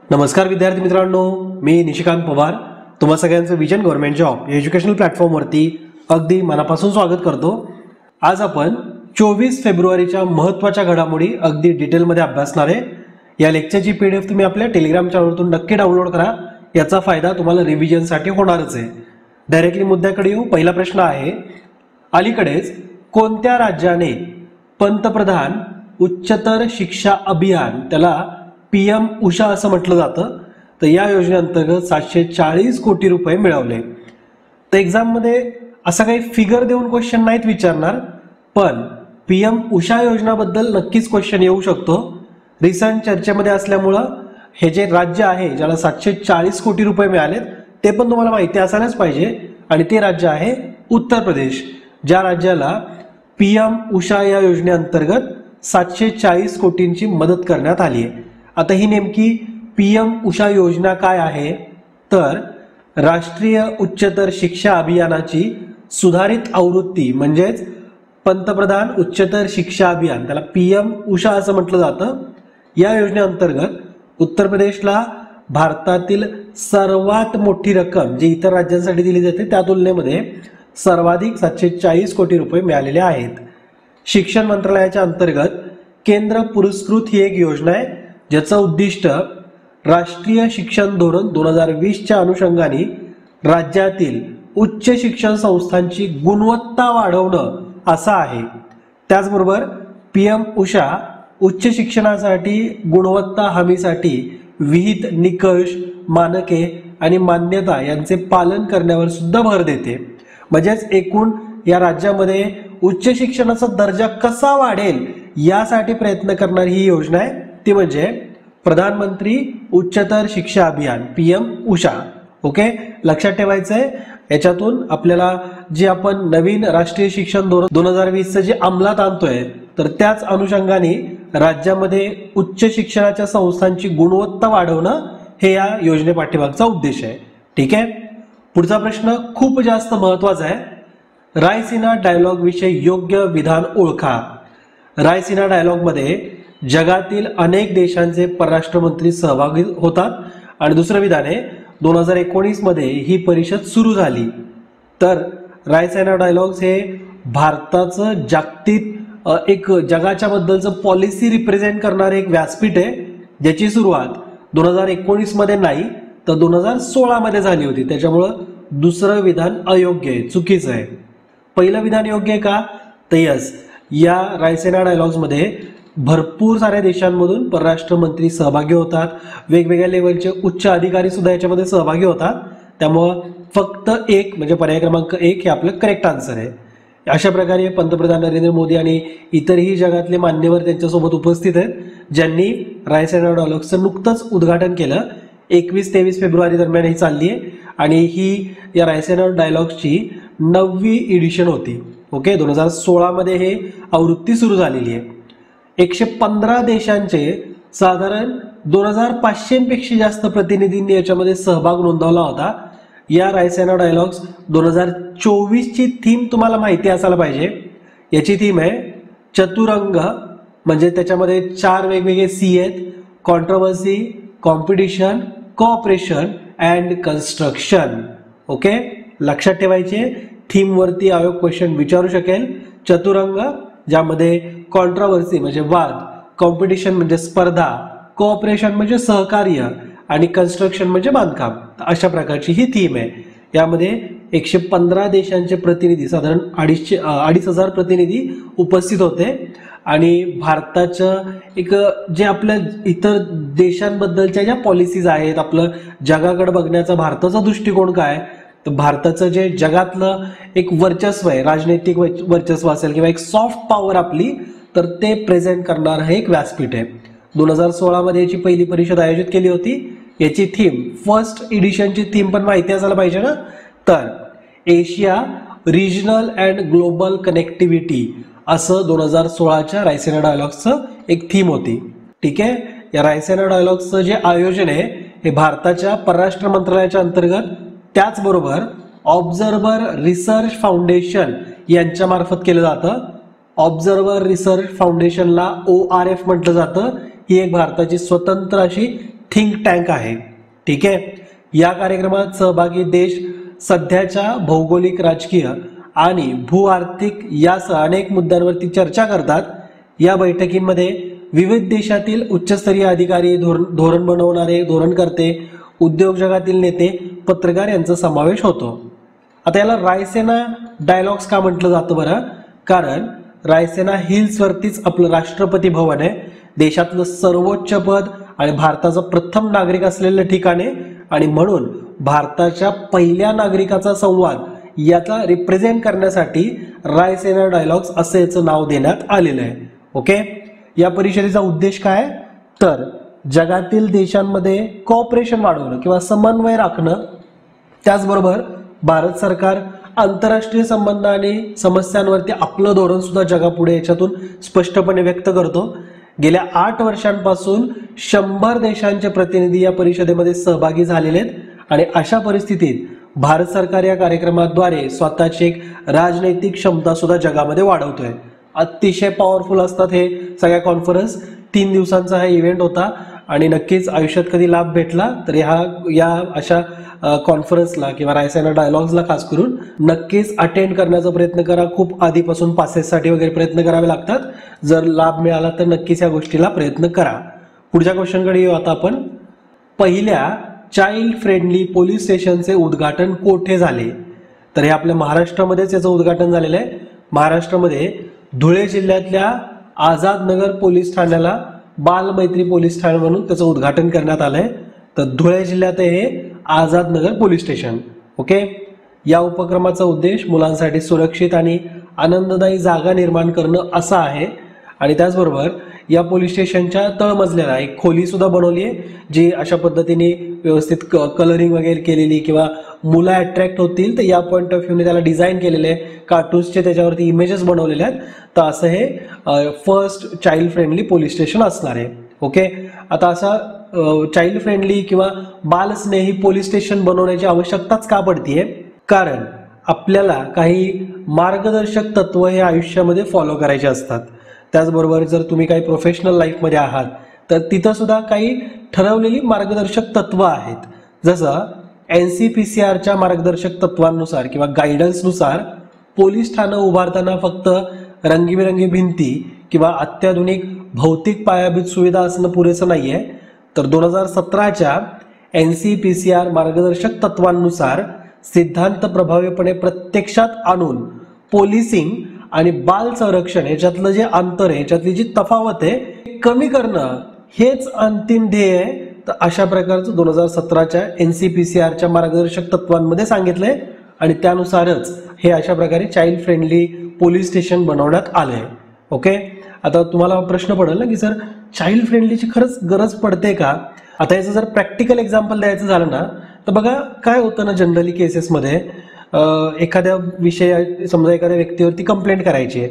नमस्कार विद्यार्थी मित्रांनो, मी निशिकांत पवार तुम्हा सगळ्यांचं विजन गव्हर्नमेंट जॉब या एज्युकेशनल प्लॅटफॉर्मवरती अगदी मनापासून स्वागत करतो। आज आपण 24 फेब्रुवारीच्या महत्त्वाच्या घडामोडी अगदी डिटेलमध्ये अभ्यासणार आहे। या लेक्चरची पीडीएफ तुम्ही आपल्या टेलिग्राम चॅनलवरून नक्की डाउनलोड करा, याचा फायदा तुम्हाला रिव्हिजनसाठी होणारच आहे। डायरेक्टली मुद्द्याकडे येऊ। पहिला प्रश्न आहे, अलीकडेच कोणत्या राज्याने पंतप्रधान उच्चतर शिक्षा अभियान, त्याला पीएम उषा असं म्हटलं जातं, तर या योजनेअंतर्गत 740 कोटी रुपये मिळवले। तर एक्झाम मध्ये असा काही फिगर देऊन क्वेश्चन नाहीत विचारणार, पण पीएम उषा योजनाबद्दल नक्कीच क्वेश्चन येऊ शकतो। रिसेंट चर्चेमध्ये असल्यामुळं हे जे राज्य आहे ज्याला 740 कोटी रुपये मिळालेत ते पण तुम्हाला माहिती असायलाच पाहिजे, आणि ते राज्य आहे उत्तर प्रदेश, ज्या राज्याला पीएम उषा या योजनेअंतर्गत 740 कोटींची मदत करण्यात आली आहे। आता ही नेमकी पीएम उषा योजना काय आहे, तर राष्ट्रीय उच्चतर शिक्षा अभियानाची सुधारित आवृत्ती, म्हणजेच पंतप्रधान उच्चतर शिक्षा अभियान, त्याला पीएम उषा असं म्हटलं जातं। या योजनेअंतर्गत उत्तर प्रदेशला भारतातील सर्वात मोठी रक्कम जी इतर राज्यांसाठी दिली जाते त्या तुलनेमध्ये सर्वाधिक 740 कोटी रुपये मिळालेले आहेत। शिक्षण मंत्रालयाच्या अंतर्गत केंद्र पुरस्कृत ही एक योजना आहे, ज्याचं उद्दिष्ट राष्ट्रीय शिक्षण धोरण 2020च्या अनुषंगाने राज्यातील उच्च शिक्षण संस्थांची गुणवत्ता वाढवणं असं आहे। त्याचबरोबर पीएम उषा उच्च शिक्षणासाठी गुणवत्ता हमीसाठी विहित निकष, मानके आणि मान्यता यांचे पालन करण्यावर सुद्धा भर देते। म्हणजेच एकूण या राज्यामध्ये उच्च शिक्षणाचा दर्जा कसा वाढेल यासाठी प्रयत्न करणारी ही योजना आहे, ती म्हणजे प्रधानमंत्री उच्चतर शिक्षा अभियान, पीएम उषा। ओके, लक्षात ठेवायचंय। याच्यातून आपल्याला जे आपण नवीन राष्ट्रीय शिक्षण धोरण 2020चं जे अंमलात आणतोय, तर त्याच अनुषंगाने राज्यामध्ये उच्च शिक्षणाच्या संस्थांची गुणवत्ता वाढवणं हे या योजनेपाठीमागचा उद्देश आहे। ठीक आहे, पुढचा प्रश्न खूप जास्त महत्वाचा आहे। रायसिना डायलॉग विषयी योग्य विधान ओळखा। रायसिना डायलॉग मध्ये जगातील अनेक देशांचे परराष्ट्र मंत्री सहभागी होतात, आणि दुसरं विधान आहे 2019 मध्ये ही परिषद सुरू झाली। तर रायसिना डायलॉग्स हे भारताचं जागतिक एक जगाच्या बद्दलचं पॉलिसी रिप्रेझेंट करणारे एक व्यासपीठ आहे, ज्याची सुरुवात 2019 मध्ये नाही तर 2016 मध्ये झाली होती। त्याच्यामुळं दुसरं विधान अयोग्य आहे, चुकीचं आहे। पहिलं विधान योग्य आहे का, तर यस, या रायसिना डायलॉग्स मध्ये भरपूर साऱ्या देशांमधून परराष्ट्र मंत्री सहभागी होतात, वेगवेगळ्या लेवलचे उच्च अधिकारी सुद्धा याच्यामध्ये सहभागी होतात। त्यामुळं फक्त एक म्हणजे पर्याय क्रमांक 1 हे आपलं करेक्ट आन्सर आहे। अशा प्रकारे पंतप्रधान नरेंद्र मोदी आणि इतरही जगातले मान्यवर त्यांच्यासोबत उपस्थित आहेत, ज्यांनी रायसिना डायलॉग्सचं नुकतंच उद्घाटन केलं। 21-23 फेब्रुवारी दरम्यान ही चालली आहे, आणि ही या रायसिना डायलॉग्सची 9वी एडिशन होती। ओके, 2016 मध्ये हे आवृत्ती सुरू झालेली आहे। 115 देशांचे साधारण 2500 पेक्षा जास्त प्रतिनिधींनी याच्यामध्ये सहभाग नोंदवला होता। या रायसिना डायलॉग्स 2024 ची थीम तुम्हाला माहिती असायला पाहिजे। याची थीम आहे चतुरंग, म्हणजे त्याच्यामध्ये 4 वेगवेगळे सी आहेत: controversy, competition, cooperation and construction. Okay, लक्षात ठेवायचे, थीम वरती आयोग क्वेश्चन विचारू शकेल। चतुरंग, ज्यामध्ये कॉन्ट्रोवर्सी म्हणजे वाद, कॉम्पिटिशन म्हणजे स्पर्धा, कोऑपरेशन म्हणजे सहकार्य, आणि कन्स्ट्रक्शन म्हणजे बांधकाम। अशा प्रकारची ही थीम आहे। यामध्ये 115 देशांचे प्रतिनिधी, साधारण 2,500 प्रतिनिधी उपस्थित होते, आणि भारताचं एक जे आपल्या इतर देशांबद्दलच्या ज्या पॉलिसीज आहेत, आपलं जगाकडे बघण्याचा भारताचा दृष्टिकोन काय, तर भारताचं जे जगातलं एक वर्चस्व आहे, राजनैतिक वर्चस्व असेल किंवा एक सॉफ्ट पॉवर आपली, तर ते प्रेझेंट करणारं हे एक व्यासपीठ आहे। 2016 मध्ये याची पहिली परिषद आयोजित केली होती। याची थीम, फर्स्ट एडिशनची थीम पण माहिती असायला पाहिजे ना, तर Asia regional and global connectivity असं 2016च्या रायसिना डायलॉग्सचं एक थीम होती। ठीक आहे, या रायसिना डायलॉग्सचं जे आयोजन आहे हे भारताच्या परराष्ट्र मंत्रालयाच्या अंतर्गत, त्याचबरोबर ऑब्झर्व्हर रिसर्च फाउंडेशन यांच्या मार्फत केलं जातं। ऑब्झर्व्हर रिसर्च फाउंडेशनला ORF म्हटलं जातं। ही एक भारताची स्वतंत्र अशी थिंक टँक आहे. ठीक आहे. या कार्यक्रमात सहभागी देश सध्याच्या भौगोलिक, राजकीय आणि भू आर्थिक यासह अनेक मुद्द्यांवरती चर्चा करतात. या बैठकीमध्ये विविध देशातील उच्चस्तरीय अधिकारी, धोरण बनवणारे, धोरणकर्ते, उद्योग जगातील नेते, पत्रकार यांचा समावेश होतो. आता याला रायसेना डायलॉग्स का म्हटलं जातं बरं? कारण रायसेना हिल्सवरतीच आपलं राष्ट्रपती भवन आहे, देशातलं सर्वोच्च पद आणि भारताचा प्रथम नागरिक असलेलं ठिकाण आहे, आणि म्हणून भारताच्या पहिल्या नागरिकाचा संवाद याचा रिप्रेझेंट करण्यासाठी रायसेना डायलॉग्स असं याचं नाव देण्यात आलेलं आहे. ओके. या परिषदेचा उद्देश काय? तर जगातील देशांमध्ये कोऑपरेशन वाढवणं किंवा समन्वय राखणं, त्याचबरोबर भारत सरकार आंतरराष्ट्रीय संबंध आणि समस्यांवरती आपलं धोरण सुद्धा जगापुढे याच्यातून स्पष्टपणे व्यक्त करतो. गेल्या 8 वर्षांपासून 100 देशांचे प्रतिनिधी या परिषदेमध्ये सहभागी झालेले आहेत, आणि अशा परिस्थितीत भारत सरकार या कार्यक्रमाद्वारे स्वतःची एक राजनैतिक क्षमता सुद्धा जगामध्ये वाढवतोय. अतिशय पॉवरफुल असतात हे सगळ्या कॉन्फरन्स. 3 दिवसांचा हा इव्हेंट होता, आणि नक्कीच आयुष्यात कधी लाभ भेटला तर या अशा कॉन्फरन्सला किंवा रायसेना डायलॉग्सला खास करून नक्कीच अटेंड करण्याचा प्रयत्न करा. खूप आधीपासून पासेससाठी वगैरे प्रयत्न करावे लागतात. जर लाभ मिळाला तर नक्कीच या गोष्टीला प्रयत्न करा. पुढच्या क्वेश्चनकडे येऊ आता आपण. पहिल्या चाइल्ड फ्रेंडली पोलीस स्टेशनचे उद्घाटन कोठे झाले? तर हे आपल्या महाराष्ट्रामध्येच याचं उद्घाटन झालेलं आहे. महाराष्ट्रामध्ये धुळे जिल्ह्यातल्या आझाद नगर पोलीस ठाण्याला बालमैत्री पोलीस ठाणे म्हणून त्याचं उद्घाटन करण्यात आलंय. तर धुळे जिल्ह्यात हे आझाद नगर पोलीस स्टेशन. ओके. या उपक्रमाचा उद्देश मुलांसाठी सुरक्षित आणि आनंददायी जागा निर्माण करणं असा आहे, आणि त्याचबरोबर या पोलीस स्टेशनच्या तळमजल्याला एक खोली सुद्धा बनवली आहे, जी अशा पद्धतीने व्यवस्थित कलरिंग वगैरे केलेली किंवा मुलं अट्रॅक्ट होतील तर या पॉईंट ऑफ व्ह्यूने त्याला डिझाईन केलेले आहे. कार्टून्सचे त्याच्यावरती इमेजेस बनवलेले आहेत. तर असं हे first child friendly police station असणार आहे. ओके. आता असा चाइल्ड फ्रेंडली किंवा बालस्नेही पोलीस स्टेशन बनवण्याची आवश्यकताच का पडतीये? कारण आपल्याला काही मार्गदर्शक तत्व हे आयुष्यामध्ये फॉलो करायचे असतात. त्याचबरोबर जर तुम्ही काही प्रोफेशनल लाईफमध्ये आहात तर तिथं सुद्धा काही ठरवलेली मार्गदर्शक तत्व आहेत. जसं NCPCRच्या मार्गदर्शक तत्वांनुसार किंवा गायडन्सनुसार पोलीस ठाणं उभारताना फक्त रंगीबेरंगी भिंती किंवा अत्याधुनिक भौतिक पायाभूत सुविधा असणं पुरेसं नाहीये. तर 2017च्या NCPCR मार्गदर्शक तत्वांनुसार सिद्धांत प्रभावीपणे प्रत्यक्षात आणून पोलिसिंग आणि बाल संरक्षण याच्यातलं जे अंतर आहे, याच्यातली जी तफावत आहे कमी करणं हेच अंतिम ध्येय आहे. तर अशा प्रकारचं 2017च्या NCPCRच्या मार्गदर्शक तत्वांमध्ये सांगितलंय, आणि त्यानुसारच हे अशा प्रकारे चाइल्ड फ्रेंडली पोलीस स्टेशन बनवण्यात आलंय. ओके. आता तुम्हाला प्रश्न पडेल ना की सर चाइल्ड फ्रेंडलीची खरंच गरज पडते का? आता याचं जर प्रॅक्टिकल एक्झाम्पल द्यायचं झालं ना तर बघा काय होतं ना, जनरली केसेसमध्ये एखाद्या समजा एखाद्या व्यक्तीवरती कंप्लेंट करायची आहे.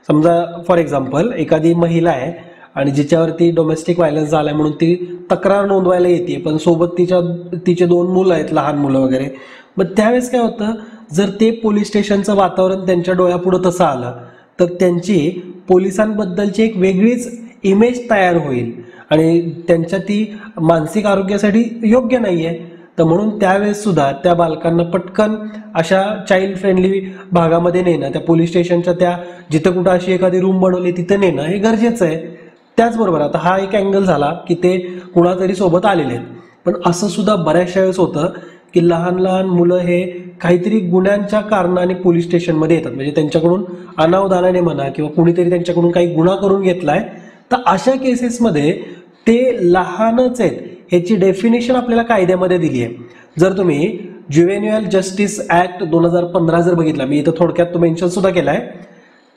समजा फॉर एक्झाम्पल एखादी महिला आहे आणि जिच्यावरती डोमेस्टिक व्हायलन्स झालाय म्हणून ती तक्रार नोंदवायला येते, पण सोबत तिचे 2 मुलं आहेत, लहान मुलं वगैरे. मग त्यावेळेस काय होतं, जर ते पोलीस स्टेशनचं वातावरण त्यांच्या डोळ्यापुढं तसं आलं तर त्यांची पोलिसांबद्दलची एक वेगळीच इमेज तयार होईल, आणि त्यांच्या ती मानसिक आरोग्यासाठी योग्य नाहीये. तर म्हणून त्यावेळेस सुद्धा त्या बालकांना पटकन अशा चाइल्ड फ्रेंडली भागामध्ये नेणं, त्या पोलीस स्टेशनच्या त्या जिथं कुठं अशी एखादी रूम बनवली तिथे नेणं हे गरजेचं आहे. त्याचबरोबर आता हा एक अँगल झाला की ते कुणातरी सोबत आलेले आहेत, पण असं सुद्धा बऱ्याचशा वेळेस होतं की लहान लहान मुलं हे काहीतरी गुन्ह्यांच्या कारणाने पोलीस स्टेशनमध्ये येतात, म्हणजे त्यांच्याकडून अनावधानाने म्हणा किंवा कुणीतरी त्यांच्याकडून काही गुन्हा करून घेतलाय. तर अशा केसेसमध्ये ते लहानच आहेत ह्याची डेफिनेशन आपल्याला कायद्यामध्ये दिली आहे. जर तुम्ही ज्युव्हेनियल जस्टिस ऍक्ट 2015 जर बघितला, मी इथं थोडक्यात तो मेन्शन सुद्धा केलाय,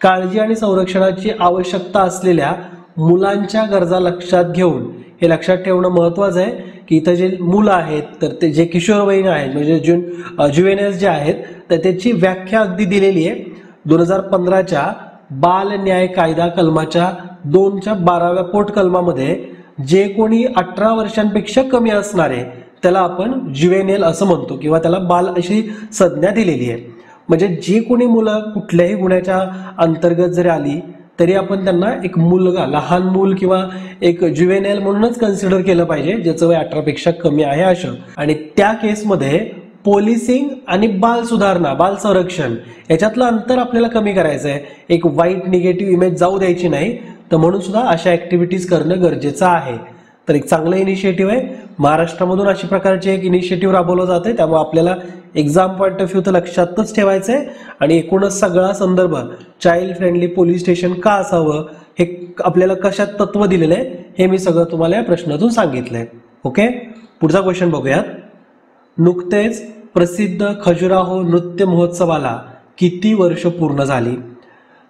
काळजी आणि संरक्षणाची आवश्यकता असलेल्या मुलांच्या गरजा लक्षात घेऊन, हे लक्षात ठेवणं महत्वाचं आहे की इथं जे मुलं आहेत तर ते जे किशोरवयीन आहेत म्हणजे ज्युव्हेनियल्स जे आहेत तर त्याची व्याख्या अगदी दिलेली आहे. 2015च्या बाल न्याय कायदा कलमाच्या 2च्या 12व्या पोट कलमामध्ये जे कोणी 18 वर्षांपेक्षा कमी असणारे त्याला आपण ज्युव्हेनियल असं म्हणतो किंवा त्याला बाल अशी संज्ञा दिलेली आहे. म्हणजे जे कोणी मुलं कुठल्याही गुन्ह्याच्या अंतर्गत जरी आली तरी आपण त्यांना एक मुलगा, लहान मूल किंवा एक ज्युवेनाईल म्हणूनच कन्सिडर केलं पाहिजे, ज्याचं वय 18 पेक्षा कमी आहे असं. आणि त्या केसमध्ये पोलिसिंग आणि बाल सुधारणा, बाल संरक्षण याच्यातलं अंतर आपल्याला कमी करायचं आहे. एक वाईट निगेटिव्ह इमेज जाऊ द्यायची नाही, तर म्हणून सुद्धा अशा ऍक्टिव्हिटीज करणं गरजेचं आहे. तर एक चांगलं इनिशिएटिव्ह आहे. महाराष्ट्रामधून अशी प्रकारचे एक इनिशिएटिव्ह राबवलं जाते, त्यामुळे आपल्याला एक्झाम पॉईंट ऑफ व्ह्यू तर लक्षातच ठेवायचं आहे. आणि एकूणच सगळा संदर्भ चाइल्ड फ्रेंडली पोलीस स्टेशन का असावं, हे आपल्याला कशात तत्व दिलेलं आहे, हे मी सगळं तुम्हाला या प्रश्नातून सांगितलंय. ओके, पुढचा क्वेश्चन बघूयात. नुकतेच प्रसिद्ध खजुराहो नृत्य महोत्सवाला किती वर्ष पूर्ण झाली?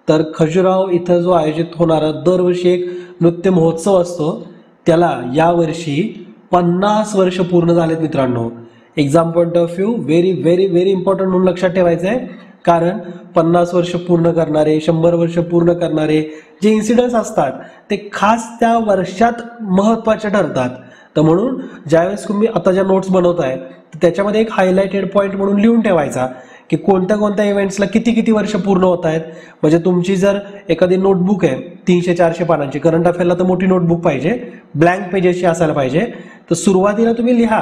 तर खजुराहो इथं जो आयोजित होणारा दरवर्षी एक नृत्य महोत्सव असतो, त्याला यावर्षी 50 वर्ष पूर्ण झालेत मित्रांनो. Exam point of view very very very important म्हणून लक्षात ठेवायचं आहे. कारण 50 वर्ष पूर्ण करणारे, 100 वर्ष पूर्ण करणारे जे इन्सिडेंट्स असतात ते खास त्या वर्षात महत्त्वाचे ठरतात. तर म्हणून ज्यावेळेस तुम्ही आता ज्या नोट्स बनवताय त्याच्यामध्ये एक हायलाइटेड पॉईंट म्हणून लिहून ठेवायचा की कोणत्या कोणत्या इव्हेंट्सला किती किती वर्ष पूर्ण होत आहेत. म्हणजे तुमची जर एखादी नोटबुक आहे 300-400 पानांची, करंट अफेअरला तर मोठी नोटबुक पाहिजे, ब्लँक पेजेसची असायला पाहिजे. तर सुरुवातीला तुम्ही लिहा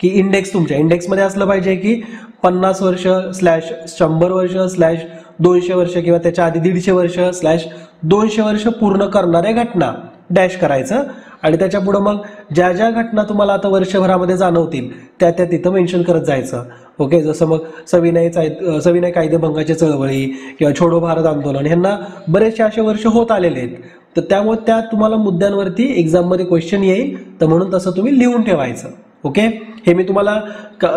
की इंडेक्स, तुमच्या इंडेक्समध्ये असलं पाहिजे की 50 वर्ष स्लॅश 100 वर्ष स्लॅश 200 वर्ष किंवा त्याच्या आधी 150 वर्ष स्लॅश 200 वर्ष पूर्ण करणाऱ्या घटना डॅश करायचं. आणि त्याच्या पुढे मग ज्या ज्या घटना तुम्हाला आता वर्षभरामध्ये जाणवतील त्या त्या तिथं मेन्शन करत जायचं. ओके, जसं मग सविनय कायदेभंगाची चळवळी किंवा छोडो भारत आंदोलन, ह्यांना बरेचसे असे वर्ष होत आलेले आहेत. तर त्यामुळे त्या तुम्हाला मुद्द्यांवरती एक्झाममध्ये क्वेश्चन येईल, तर म्हणून तसं तुम्ही लिहून ठेवायचं. ओके, हे मी तुम्हाला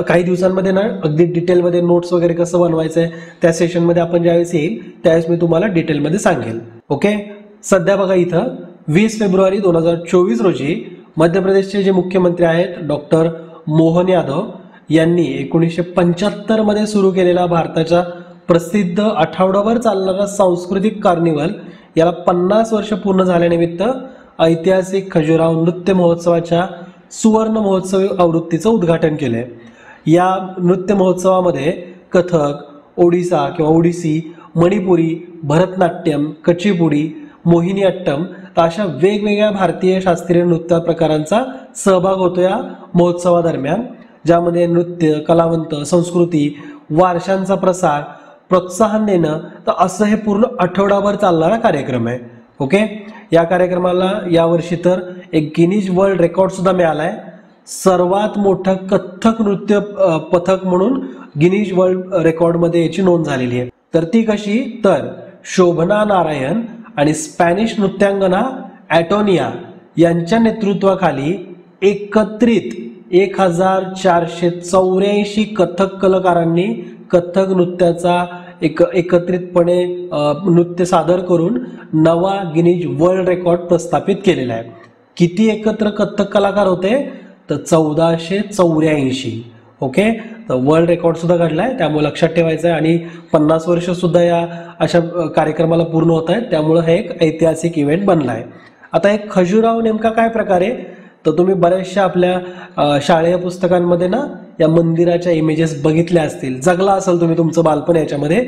काही दिवसांमध्ये ना अगदी डिटेलमध्ये नोट्स वगैरे कसं बनवायचं आहे त्या सेशनमध्ये आपण ज्यावेळेस येईल त्यावेळेस मी तुम्हाला डिटेलमध्ये सांगेल. ओके, सध्या बघा इथं 20 फेब्रुवारी 2024 रोजी मध्य प्रदेशचे जे मुख्यमंत्री आहेत डॉक्टर मोहन यादव यांनी 1975 मध्ये सुरू केलेला भारताच्या प्रसिद्ध आठवडाभर चालणारा सांस्कृतिक कार्निवल याला 50 वर्ष पूर्ण झाल्यानिमित्त ऐतिहासिक खजुराहो नृत्य महोत्सवाच्या सुवर्ण महोत्सवी आवृत्तीचं उद्घाटन केलंय. या नृत्य महोत्सवामध्ये कथक, ओडिसा किंवा ओडिसी, मणिपुरी, भरतनाट्यम, कचिपुडी, मोहिनीअट्टम अशा वेगवेगळ्या भारतीय शास्त्रीय नृत्य प्रकारांचा सहभाग होतो या महोत्सवादरम्यान, ज्यामध्ये नृत्य, कलावंत, संस्कृती, वारशांचा प्रसार, प्रोत्साहन देणं, तर असं हे पूर्ण आठवडाभर चालणारा कार्यक्रम आहे. ओके, या कार्यक्रमाला यावर्षी तर एक गिनीज वर्ल्ड रेकॉर्ड सुद्धा मिळालाय. सर्वात मोठं कथ्थक नृत्य पथक म्हणून गिनीज वर्ल्ड रेकॉर्डमध्ये याची नोंद झालेली आहे. तर ती कशी, तर शोभना नारायण आणि स्पॅनिश नृत्यांगना ॲटोनिया यांच्या नेतृत्वाखाली एकत्रित 1484 कथक कलाकारांनी कथक नृत्याचा एकत्रितपणे नृत्य सादर करून नवा गिनीज वर्ल्ड रेकॉर्ड प्रस्थापित केलेला आहे. किती एकत्र कथक कलाकार होते, तर 1484. ओके, तर वर्ल्ड रेकॉर्ड सुद्धा घडलाय, त्यामुळे लक्षात ठेवायचं आहे. आणि 50 वर्ष सुद्धा या अशा कार्यक्रमाला पूर्ण होत आहेत, त्यामुळे हे एक ऐतिहासिक इव्हेंट बनलाय. आता एक खजुराहो नेमका काय प्रकार आहे, तर तुम्ही बऱ्याचशा आपल्या शाळेय पुस्तकांमध्ये ना या मंदिराच्या इमेजेस बघितल्या असतील, जगला असेल तुम्ही तुमचं बालपण याच्यामध्ये.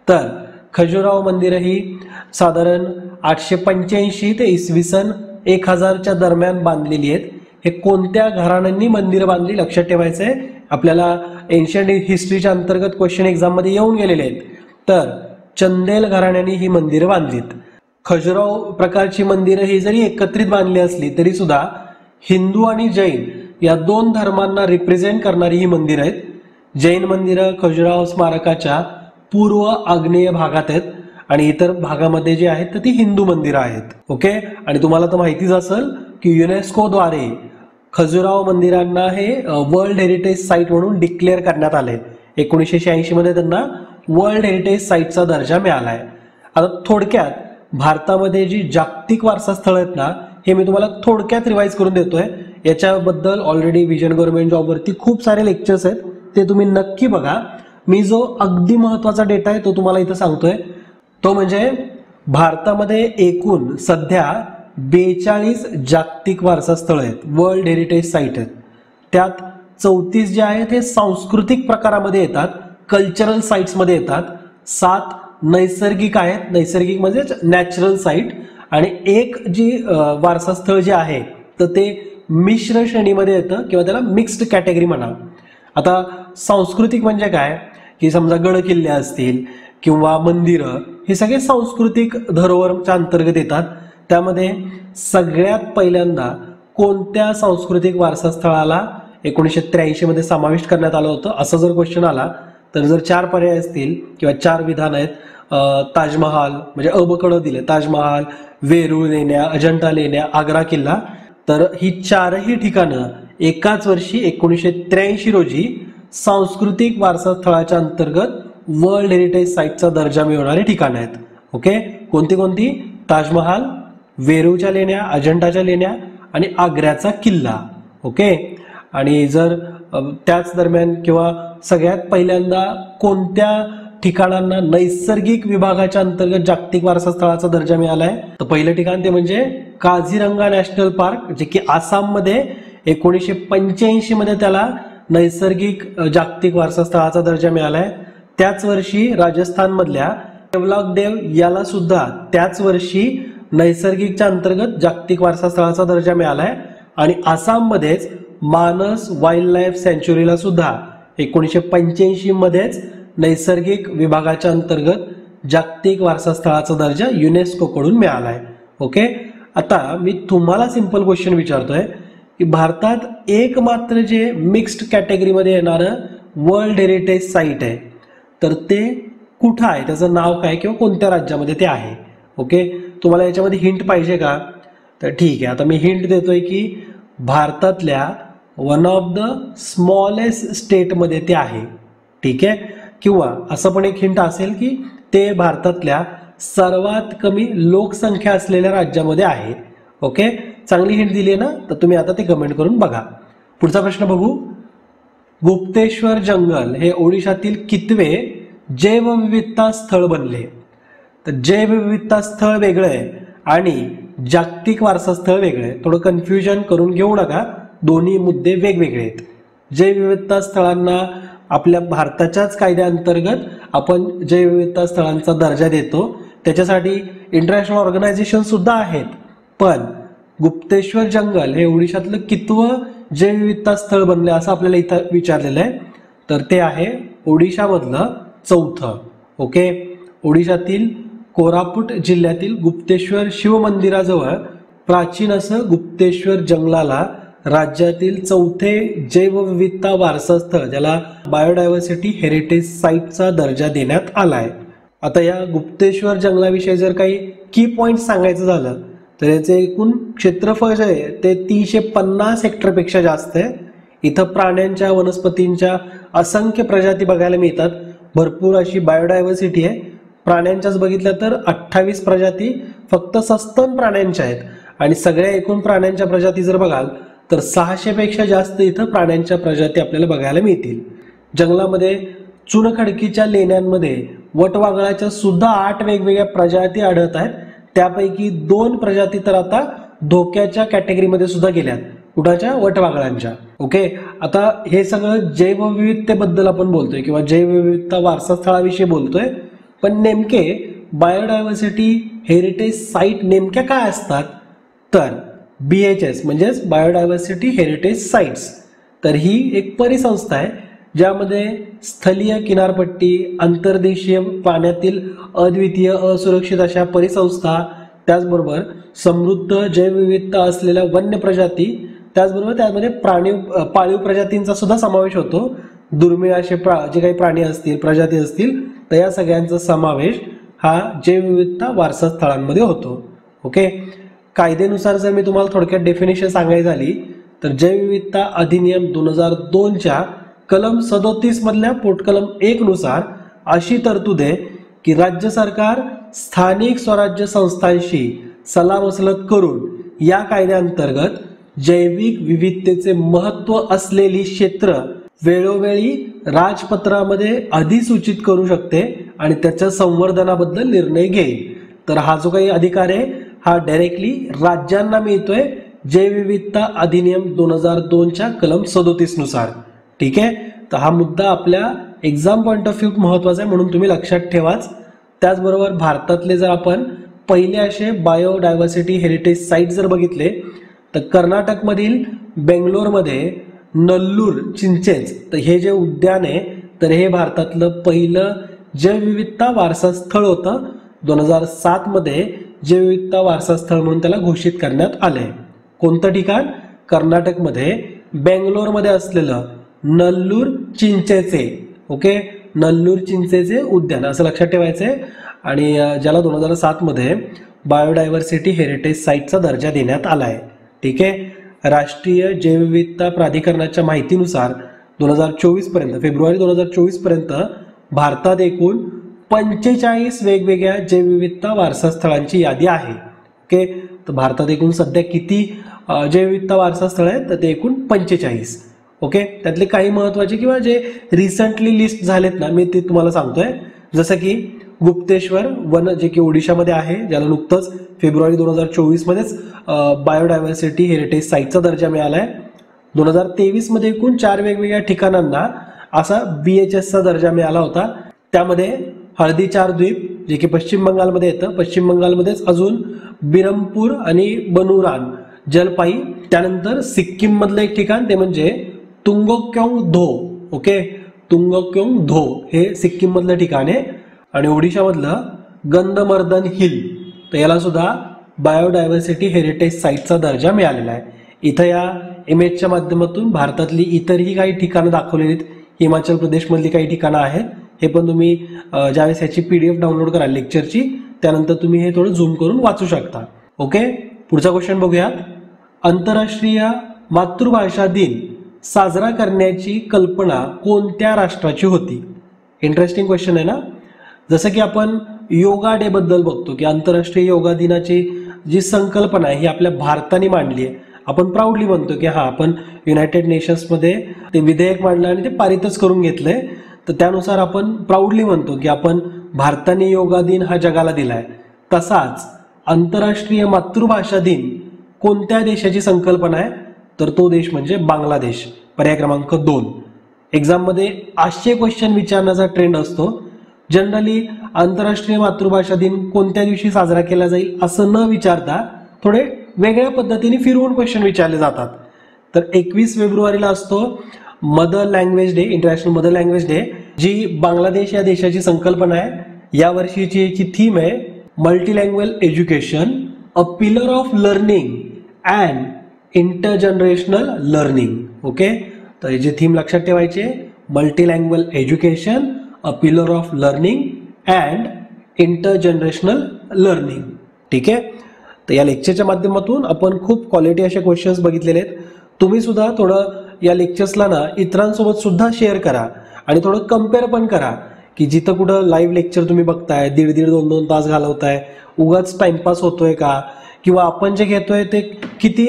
तर खजुराहो मंदिर ही साधारण 885 ते इसवी सन 1000च्या दरम्यान बांधलेली आहेत. हे कोणत्या घराण्यांनी मंदिरं बांधली लक्षात ठेवायचं आहे. आपल्याला एन्शियंट हिस्ट्रीच्या अंतर्गत क्वेश्चन एक्झाममध्ये येऊन गेलेले आहेत. तर चंदेल घराण्याने ही मंदिरं बांधलीत. खजुराहो प्रकारची मंदिरं ही जरी एकत्रित बांधली असली तरी सुद्धा हिंदू आणि जैन या दोन धर्मांना रिप्रेझेंट करणारी ही मंदिरं आहेत. जैन मंदिरं खजुराहो स्मारकाच्या पूर्व आग्नेय भागात आहेत आणि इतर भागामध्ये जे आहेत तर ती हिंदू मंदिरं आहेत. ओके, आणि तुम्हाला तर माहितीच असेल की युनेस्कोद्वारे खजुराहो मंदिरांना हे वर्ल्ड हेरिटेज साईट म्हणून डिक्लेअर करण्यात आले. 1986 मध्ये त्यांना वर्ल्ड हेरिटेज साईटचा दर्जा मिळालाय. आता थोडक्यात भारतामध्ये जी जागतिक वारसा स्थळ आहेत ना, हे मी तुम्हाला थोडक्यात रिवाइज करून देतोय. याच्याबद्दल ऑलरेडी विजन गव्हर्नमेंट जॉबवरती खूप सारे लेक्चर्स आहेत, ते तुम्ही नक्की बघा. मी जो अगदी महत्वाचा डेटा आहे तो तुम्हाला इथं सांगतोय. तो म्हणजे भारतामध्ये एकूण सध्या 42 जागतिक वारसा स्थळ आहेत, वर्ल्ड हेरिटेज साईट आहेत. त्यात 34 जे आहेत हे सांस्कृतिक प्रकारामध्ये येतात, कल्चरल साईट्समध्ये येतात. 7 नैसर्गिक आहेत, नैसर्गिक म्हणजेच नॅचरल साईट, आणि एक जी वारसा स्थळ जे आहे तर ते मिश्र श्रेणीमध्ये येतं किंवा त्याला मिक्स्ड कॅटेगरी म्हणा. आता सांस्कृतिक म्हणजे काय की समजा गड किल्ले असतील किंवा मंदिरं, हे सगळे सांस्कृतिक धरोहरच्या अंतर्गत येतात. त्यामध्ये सगळ्यात पहिल्यांदा कोणत्या सांस्कृतिक वारसा स्थळाला 1983 मध्ये समाविष्ट करण्यात आलं होतं, असा जर क्वेश्चन आला तर जर 4 पर्याय असतील किंवा 4 विधान आहेत, ताजमहाल म्हणजे अबकड दिले, ताजमहाल, वेरूळ लेण्या, अजंठा लेण्या, आग्रा किल्ला, तर ही 4ही ठिकाणं एकाच वर्षी 1983 रोजी सांस्कृतिक वारसा स्थळाच्या अंतर्गत वर्ल्ड हेरिटेज साईटचा दर्जा मिळवणारी ठिकाणं आहेत. ओके, कोणती कोणती? ताजमहाल, वेरूळच्या लेण्या, अजंठाच्या लेण्या आणि आग्र्याचा किल्ला. ओके, आणि जर त्याच दरम्यान किंवा सगळ्यात पहिल्यांदा कोणत्या ठिकाणांना नैसर्गिक विभागाच्या अंतर्गत जागतिक वारसा स्थळाचा दर्जा मिळालाय, तर पहिलं ठिकाण ते म्हणजे काझीरंगा नॅशनल पार्क, जे की आसाममध्ये 1985 मध्ये त्याला नैसर्गिक जागतिक वारसा स्थळाचा दर्जा मिळालाय. त्याच वर्षी राजस्थानमधल्या देवलाग देव याला सुद्धा त्याच वर्षी नैसर्गिकच्या अंतर्गत जागतिक वारसा स्थळाचा दर्जा मिळालाय. आणि आसाममध्येच मानस वाईल्ड लाईफ सँच्युरीला सुद्धा 1985 मध्येच नैसर्गिक विभागाच्या अंतर्गत जागतिक वारसा स्थळाचा दर्जा युनेस्को कडून मिळालाय. ओके, आता मी तुम्हाला सिंपल क्वेश्चन विचारतोय की भारतात एकमात्र जे मिक्स्ड कॅटेगरीमध्ये येणारं वर्ल्ड हेरिटेज साईट आहे तर ते कुठं आहे, त्याचं नाव काय किंवा कोणत्या राज्यामध्ये ते आहे. ओके, तुम्हाला याच्यामध्ये हिंट पाहिजे का? तर ठीक आहे, आता मी हिंट देतोय की भारतातल्या वन ऑफ द स्मॉलेस्ट स्टेटमध्ये ते आहे. ठीक आहे, किंवा असं पण एक हिंट असेल की ते भारतातल्या सर्वात कमी लोकसंख्या असलेल्या राज्यामध्ये आहे. ओके, चांगली हिंट दिली आहे ना, तर तुम्ही आता ते कमेंट करून बघा. पुढचा प्रश्न बघू. गुप्तेश्वर जंगल हे ओडिशातील कितवे जैवविविधता स्थळ बनले? तर जैवविविधता स्थळ वेगळं आहे आणि जागतिक वारसा स्थळ वेगळं आहे. थोडं कन्फ्युजन करून घेऊ नका, दोन्ही मुद्दे वेगवेगळे आहेत. जैवविविधता स्थळांना आपल्या भारताच्याच कायद्याअंतर्गत आपण जैवविविधता स्थळांचा दर्जा देतो, त्याच्यासाठी इंटरनॅशनल ऑर्गनायझेशन सुद्धा आहेत. पण गुप्तेश्वर जंगल हे ओडिशातलं कितवं जैवविविधता स्थळ बनले असं आपल्याला इथं विचारलेलं आहे, तर ते आहे ओडिशामधलं 4थं. ओके, ओडिशातील कोरापुट जिल्ह्यातील गुप्तेश्वर शिव मंदिराजवळ प्राचीन असं गुप्तेश्वर जंगलाला राज्यातील 4थे जैवविविधता वारसा स्थळ, ज्याला बायोडायव्हर्सिटी हेरिटेज साईटचा दर्जा देण्यात आलाय. आता या गुप्तेश्वर जंगलाविषयी जर काही की पॉइंट सांगायचं झालं तर याचे एकूण क्षेत्रफळ जे आहे ते 350 हेक्टरपेक्षा जास्त आहे. इथं प्राण्यांच्या, वनस्पतींच्या असंख्य प्रजाती बघायला मिळतात. भरपूर अशी बायोडायव्हर्सिटी आहे. प्राण्यांच्याच बघितल्या तर 28 प्रजाती फक्त सस्तन प्राण्यांच्या आहेत आणि सगळ्या एकूण प्राण्यांच्या प्रजाती जर बघाल तर 600 पेक्षा जास्त इथं प्राण्यांच्या प्रजाती आपल्याला बघायला मिळतील. जंगलामध्ये चुनखडकीच्या लेण्यांमध्ये वटवाघळाच्या सुद्धा 8 वेगवेगळ्या प्रजाती आढळत आहेत. त्यापैकी 2 प्रजाती तर आता धोक्याच्या कॅटेगरीमध्ये सुद्धा गेल्यात. कुठाच्या? वटवाघळांच्या. ओके, आता हे सगळं जैवविविधतेबद्दल आपण बोलतोय किंवा जैवविविधता वारसा स्थळाविषयी बोलतोय, पण नेमके बायोडायव्हर्सिटी हेरिटेज साईट नेमक्या काय असतात? तर BHS म्हणजेच बायोडायव्हर्सिटी हेरिटेज साईट्स, तर ही एक परिसंस्था आहे ज्यामध्ये स्थलीय किनारपट्टी, अंतर्देशीय पाण्यातील अद्वितीय असुरक्षित अशा परिसंस्था, त्याचबरोबर समृद्ध जैवविविधता असलेल्या वन्य प्रजाती, त्याचबरोबर त्यामध्ये पाळीव प्रजातींचा सुद्धा समावेश होतो. दुर्मिळ असे जे काही प्राणी असतील, प्रजाती असतील, तर या सगळ्यांचा समावेश हा जैवविविधता वारसा स्थळांमध्ये होतो. ओके, कायद्यानुसार जर मी तुम्हाला थोडक्यात डेफिनेशन सांगायची झाली तर जैवविविधता अधिनियम 2002च्या कलम 37 मधल्या पोटकलम 1 नुसार अशी तरतूद आहे की राज्य सरकार स्थानिक स्वराज्य संस्थांशी सल्लामसलत करून या कायद्याअंतर्गत जैविक विविधतेचे महत्त्व असलेली क्षेत्र वेळोवेळी राजपत्रामध्ये अधिसूचित करू शकते आणि त्याच्या संवर्धनाबद्दल निर्णय घेईल. तर हा जो काही अधिकार आहे हा डायरेक्टली राज्यांना मिळतोय जैवविविधता अधिनियम 2002च्या कलम 37 नुसार. ठीक आहे, तर हा मुद्दा आपल्या एक्झाम पॉइंट ऑफ व्ह्यू महत्वाचा आहे म्हणून तुम्ही लक्षात ठेवाच. त्याचबरोबर भारतातले जर आपण पहिले असे बायोडायव्हर्सिटी हेरिटेज साईट जर बघितले तर कर्नाटकमधील बेंगलोरमध्ये नल्लूर चिंचेज तर हे जे उद्यान आहे तर हे भारतातलं पहिलं जैवविविधता वारसा स्थळ होतं. 2007 मध्ये जैवविविधता वारसा स्थळ म्हणून त्याला घोषित करण्यात आलंय. कोणतं ठिकाण? कर्नाटकमध्ये बेंगलोरमध्ये असलेलं नल्लूर चिंचेचे, ओके, नल्लूर चिंचेचे उद्यान असं लक्षात ठेवायचंय. आणि ज्याला 2007 मध्ये बायोडायव्हर्सिटी हेरिटेज साईटचा दर्जा देण्यात आला आहे. ठीक आहे. राष्ट्रीय जैवविविधता प्राधिकरणाच्या माहितीनुसार 2024 पर्यंत, फेब्रुवारी 2024 पर्यंत भारतात एकूण 45 वेगवेगळ्या जैवविविधता वारसा स्थळांची यादी आहे. ओके, तर भारतात एकूण सध्या किती जैवविविधता वारसा स्थळ आहेत तर ते एकूण 45. ओके, त्यातले काही महत्वाचे किंवा जे रिसेंटली लिस्ट झालेत ना मी ते तुम्हाला सांगतोय. जसं की गुप्तेश्वर वन जे की ओडिशामध्ये आहे, ज्याला नुकतंच फेब्रुवारी 2024 मध्येच बायोडायव्हर्सिटी हेरिटेज साईटचा दर्जा मिळाला आहे. 2023 मध्ये एकूण 4 वेगवेगळ्या ठिकाणांना असा BHSचा दर्जा मिळाला होता. त्यामध्ये हळदीचार द्वीप जे की पश्चिम बंगालमध्ये येतं, पश्चिम बंगालमध्येच अजून बिरमपूर आणि बनुरान जलपाई, त्यानंतर सिक्कीम मधलं एक ठिकाण ते म्हणजे तुंगक्योंग धो. ओके, तुंगक्योंग धो हे सिक्कीम मधलं ठिकाण आहे. आणि ओडिशामधलं गंधमर्दन हिल तर याला सुद्धा बायोडायव्हर्सिटी हेरिटेज साईटचा दर्जा मिळालेला आहे. इथं या इमेजच्या माध्यमातून भारतातली इतरही काही ठिकाणं दाखवलेली आहेत. हिमाचल प्रदेशमधली काही ठिकाणं आहेत. हे पण तुम्ही ज्यावेळेस याची PDF डाउनलोड कराल लेक्चरची त्यानंतर तुम्ही हे थोडं झूम करून वाचू शकता. ओके, पुढचा क्वेश्चन बघूयात. आंतरराष्ट्रीय मातृभाषा दिन साजरा करण्याची कल्पना कोणत्या राष्ट्राची होती? इंटरेस्टिंग क्वेश्चन आहे ना. जसं की आपण योगा डे बद्दल बघतो की आंतरराष्ट्रीय योगा दिनाची जी संकल्पना आहे ही आपल्या भारताने मांडली आहे. आपण प्राऊडली म्हणतो की हा आपण युनायटेड नेशन्समध्ये ते विधेयक मांडलं आणि ते पारितच करून घेतलंय. तर त्यानुसार आपण प्राऊडली म्हणतो की आपण भारताने योगा दिन हा जगाला दिलाय. तसाच आंतरराष्ट्रीय मातृभाषा दिन कोणत्या देशाची संकल्पना आहे तर तो देश म्हणजे बांगलादेश. पर्याय क्रमांक 2. एक्झाममध्ये असे क्वेश्चन विचारण्याचा ट्रेंड असतो. जनरली आंतरराष्ट्रीय मातृभाषा दिन कोणत्या दिवशी साजरा केला जाईल असं न विचारता थोडे वेगळ्या पद्धतीने फिरवून क्वेश्चन विचारले जातात. तर 21 फेब्रुवारीला असतो mother language day, international mother language day, जी बांगलादेश या देशाची संकल्पना आहे. या वर्षीची याची थीम आहे multilanguage education, a pillar of learning and intergenerational learning. Okay, तर याची थीम लक्षात ठेवायची, multilanguage education, a pillar of learning and intergenerational learning. ठीक आहे. तर या लेक्चरच्या माध्यमातून आपण खूप क्वालिटी असे क्वेश्चन्स बघितलेले आहेत. तुम्ही सुद्धा थोडं या लेक्चर्सला ना इतरांसोबत सुद्धा शेअर करा आणि थोडं कम्पेअर पण करा की जिथं कुठं लाईव्ह लेक्चर तुम्ही बघताय 1.5 2 तास घालवताय उगाच टाइमपास होतोय का, किंवा आपण जे घेतोय ते किती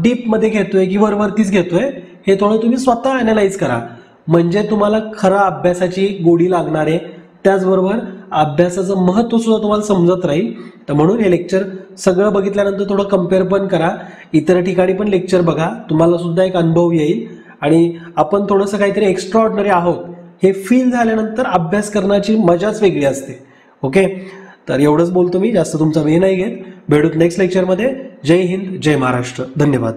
डीपमध्ये घेतोय की वरवरतीच घेतोय हे थोडं तुम्ही स्वतः अनालाइज करा. म्हणजे तुम्हाला खरा अभ्यासाची गोडी लागणार आहे. त्याचबरोबर अभ्यासाचं महत्त्व सुद्धा तुम्हाला समजत राहील. तर म्हणून हे लेक्चर सगळं बघितल्यानंतर थोडं कम्पेअर पण करा, इतर ठिकाणी पण लेक्चर बघा, तुम्हाला सुद्धा एक अनुभव येईल आणि आपण थोडंसं काहीतरी एक्स्ट्रा ऑर्डिनरी आहोत हे फील झाल्यानंतर अभ्यास करण्याची मजाच वेगळी असते. ओके, तर एवढंच बोलतो मी, जास्त तुमचा वेळ नाही घेत. भेटूत नेक्स्ट लेक्चरमध्ये. जय हिंद, जय महाराष्ट्र. धन्यवाद.